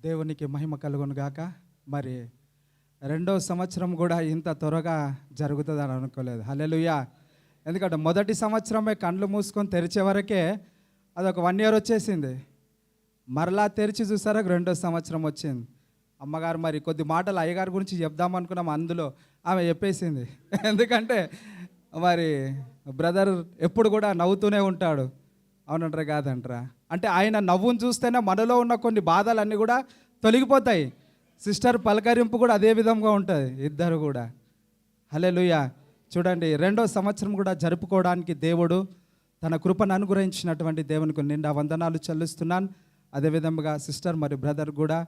దేవునికి మహిమ కలుగును గాక. మరి రెండో సంవత్సరం కూడా ఇంత త్వరగా జరుగుతుందని అనుకోలేదు. హల్లెలూయా. ఎందుకంటే మొదటి సంవత్సరమే కండ్లు మూసుకొని తెరిచే వరకే అదొక 1 year వచ్చేసింది. మరలా తెరిచి చూసారా రెండో సంవత్సరం వచ్చింది. అమ్మగారు మరి కొద్ది మాటలు అయ్యగారి గురించి చెప్దామనుకున్నాం, అందులో ఆమె చెప్పేసింది. ఎందుకంటే మరి బ్రదర్ ఎప్పుడు కూడా నవ్వుతూనే ఉంటాడు. అవునంటారా కాదంటారా? అంటే ఆయన నవ్వును చూస్తేనే మనలో ఉన్న కొన్ని బాధలన్నీ కూడా తొలగిపోతాయి. సిస్టర్ పలకరింపు కూడా అదే విధంగా ఉంటుంది, ఇద్దరు కూడా. హల్లెలూయా. చూడండి, రెండో సంవత్సరం కూడా జరుపుకోవడానికి దేవుడు తన కృపను అనుగ్రహించినటువంటి దేవునికి నిండా వందనాలు చెల్లిస్తున్నాను. అదేవిధంగా సిస్టర్ మరి బ్రదర్ కూడా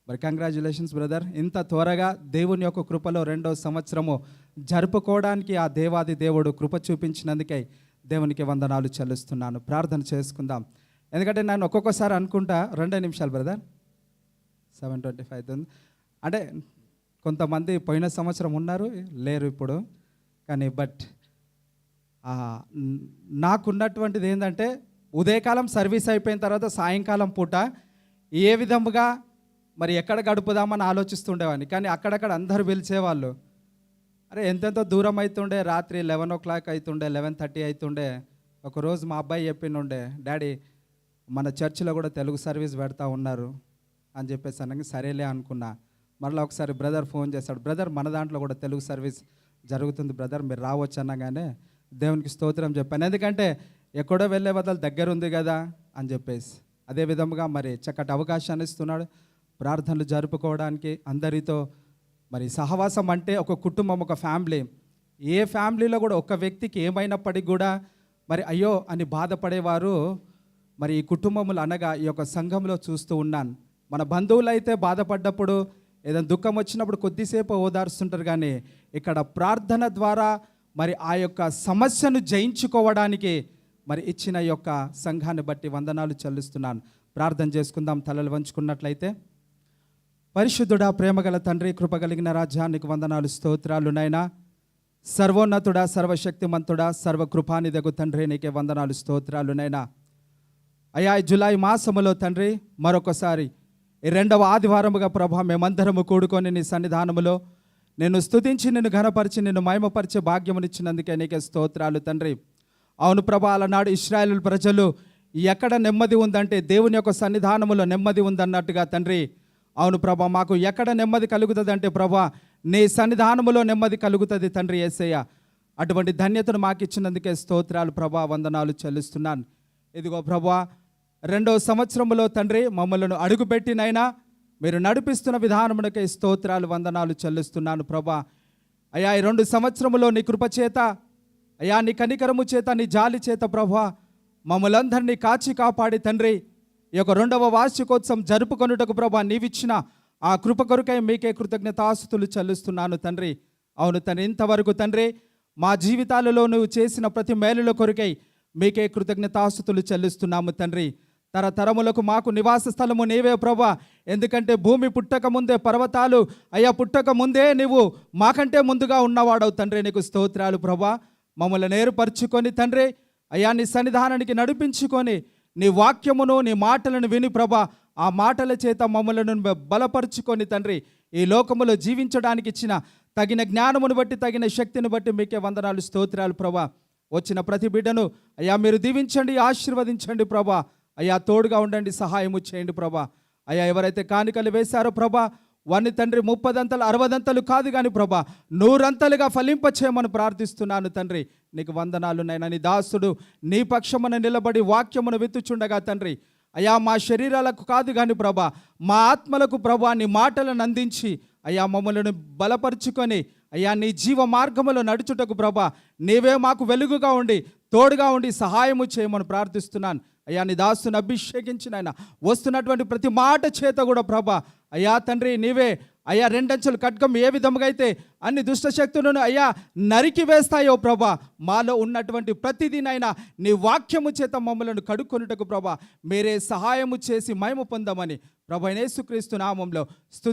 మరి కంగ్రాచ్యులేషన్స్ బ్రదర్. ఇంత త్వరగా దేవుని యొక్క కృపలో రెండో సంవత్సరము జరుపుకోవడానికి ఆ దేవాది దేవుడు కృప చూపించినందుకే దేవునికి వందనాలు చెల్లిస్తున్నాను. ప్రార్థన చేసుకుందాం. ఎందుకంటే నేను ఒక్కొక్కసారి అనుకుంటా 2 నిమిషాలు బ్రదర్, 7:25 అవుతుంది. అంటే కొంతమంది పోయిన సంవత్సరం ఉన్నారు, లేరు ఇప్పుడు. కానీ నాకున్నటువంటిది ఏంటంటే ఉదయకాలం సర్వీస్ అయిపోయిన తర్వాత సాయంకాలం పూట ఏ విధముగా మరి ఎక్కడ గడుపుదామని ఆలోచిస్తుండేవాడిని. కానీ అక్కడక్కడ అందరూ పిలిచేవాళ్ళు. అరే ఎంతెంతో దూరం అవుతుండే, రాత్రి 11 o'clock అవుతుండే, 11:30 అవుతుండే. ఒకరోజు మా అబ్బాయి చెప్పిండే, డాడీ మన చర్చిలో కూడా తెలుగు సర్వీస్ పెడతా ఉన్నారు అని చెప్పేసి అనగా సరేలే అనుకున్నా. మరలా ఒకసారి బ్రదర్ ఫోన్ చేశాడు, బ్రదర్ మన దాంట్లో కూడా తెలుగు సర్వీస్ జరుగుతుంది బ్రదర్, మీరు రావచ్చు అనగానే దేవునికి స్తోత్రం చెప్పాను. ఎందుకంటే ఎక్కడో వెళ్ళే బదులు దగ్గర ఉంది కదా అని చెప్పేసి. అదే విధముగా మరి చక్కటి అవకాశాన్ని ఇస్తున్నాడు ప్రార్థనలు జరుపుకోవడానికి అందరితో. మరి సహవాసం అంటే ఒక కుటుంబం, ఒక ఫ్యామిలీ. ఏ ఫ్యామిలీలో కూడా ఒక వ్యక్తికి ఏమైనప్పటికీ కూడా మరి అయ్యో అని బాధపడేవారు మరి ఈ కుటుంబములు అనగా ఈ యొక్క సంఘంలో చూస్తూ ఉన్నాను. మన బంధువులు అయితే బాధపడ్డప్పుడు ఏదైనా దుఃఖం వచ్చినప్పుడు కొద్దిసేపు ఓదారుస్తుంటారు, కానీ ఇక్కడ ప్రార్థన ద్వారా మరి ఆ యొక్క సమస్యను జయించుకోవడానికి మరి ఇచ్చిన ఈ యొక్క సంఘాన్ని బట్టి వందనాలు చెల్లిస్తున్నాను. ప్రార్థన చేసుకుందాం తలలు వంచుకున్నట్లయితే. పరిశుద్ధుడా, ప్రేమగల తండ్రి, కృపగలిగిన రాజ్యానికి వందనాలు స్తోత్రాలు నైనా. సర్వోన్నతుడా, సర్వశక్తిమంతుడా, సర్వకృపానిదగు తండ్రి, నీకే వందనాలు స్తోత్రాలు నైనా. అయ్యా జూలై మాసములో తండ్రి మరొకసారి ఈ 2వ ఆదివారముగా ప్రభా మేమందరము కూడుకొని నీ సన్నిధానములో నిన్ను స్తుతించి నిన్ను ఘనపరిచి నిన్ను మహిమపరిచే భాగ్యమునిచ్చినందుకే నీకే స్తోత్రాలు తండ్రి. అవును ప్రభా, అలనాడు ఇశ్రాయేలు ప్రజలు ఎక్కడ నెమ్మది ఉందంటే దేవుని యొక్క సన్నిధానములో నెమ్మది ఉందన్నట్టుగా తండ్రి. అవును ప్రభా, మాకు ఎక్కడ నెమ్మది కలుగుతుంది అంటే ప్రభా నీ సన్నిధానములో నెమ్మది కలుగుతుంది తండ్రి యేసయ్య. అటువంటి ధన్యతను మాకు ఇచ్చినందుకే స్తోత్రాలు ప్రభా, వందనాలు చెల్లిస్తున్నాను. ఇదిగో ప్రభా, 2వ సంవత్సరంలో తండ్రి మమ్మల్ని అడుగుపెట్టినైనా మీరు నడిపిస్తున్న విధానమునకే స్తోత్రాలు వందనాలు చెల్లిస్తున్నాను ప్రభా. అయ్యా ఈ 2 సంవత్సరములో నీ కృప చేత, అయ్యా నీ కనికరము చేత, నీ జాలి చేత ప్రభా మమ్మలందరినీ కాచి కాపాడి తండ్రి ఈ యొక్క 2వ వార్షికోత్సవం జరుపుకొనుటకు ప్రభా నీవిచ్చిన ఆ కృప కొరకై మీకే కృతజ్ఞతాస్తుతులు చెల్లిస్తున్నాను తండ్రి. అవును తండ్రి, ఇంతవరకు తండ్రి మా జీవితాలలో నువ్వు చేసిన ప్రతి మేలుల కొరకై మీకే కృతజ్ఞతాస్తుతులు చెల్లిస్తున్నాము తండ్రి. తరతరములకు మాకు నివాస స్థలము నీవే ప్రభా. ఎందుకంటే భూమి పుట్టక ముందే, పర్వతాలు అయ్యా పుట్టక ముందే నీవు మాకంటే ముందుగా ఉన్నవాడవు తండ్రి, నీకు స్తోత్రాలు ప్రభా. మమ్మల్ని ఏర్పరచుకొని తండ్రి అయ్యా నీ సన్నిధానానికి నడిపించుకొని నీ వాక్యమును నీ మాటలను విని ప్రభా ఆ మాటల చేత మమ్మలను బలపరుచుకొని తండ్రి ఈ లోకములో జీవించడానికి ఇచ్చిన తగిన జ్ఞానమును బట్టి, తగిన శక్తిని బట్టి మీకే వందనాలు స్తోత్రాలు ప్రభా. వచ్చిన ప్రతి బిడ్డను అయ్యా మీరు దీవించండి, ఆశీర్వదించండి ప్రభా. అయ్యా తోడుగా ఉండండి, సహాయము చేయండి ప్రభా. అయ్యా ఎవరైతే కానుకలు వేశారో ప్రభా వారిని తండ్రి 30 అంతలు 60 అంతలు కాదు కానీ ప్రభా 100 అంతలుగా ఫలింపచేయమని ప్రార్థిస్తున్నాను తండ్రి. నీకు వందనాలు నైనా. నీ దాసుడు నీ పక్షమున నిలబడి వాక్యమును విత్తుచుండగా తండ్రి అయ్యా మా శరీరాలకు కాదు కానీ ప్రభా మా ఆత్మలకు ప్రభా నీ మాటలను అందించి అయ్యా మమ్మల్ని బలపరుచుకొని అయ్యా నీ జీవ మార్గములో నడుచుటకు ప్రభా నీవే మాకు వెలుగుగా ఉండి తోడుగా ఉండి సహాయము చేయమని ప్రార్థిస్తున్నాను. అయ్యా నీ దాసుని అభిషేకించిన ఆయన వస్తున్నటువంటి ప్రతి మాట చేత కూడా ప్రభా అయ్యా తండ్రి నీవే అయ్యా 2 అంచెల ఖడ్గం ఏ విధముగా అయితే అన్ని దుష్ట శక్తులను అయ్యా నరికి వేస్తాయో ప్రభా మాలో ఉన్నటువంటి ప్రతిదినైనా నీ వాక్యము చేత మమ్మలను కడుక్కొనుటకు ప్రభా మీరే సహాయము చేసి మహిమ పొందమని ప్రభు యేసుక్రీస్తు నామములో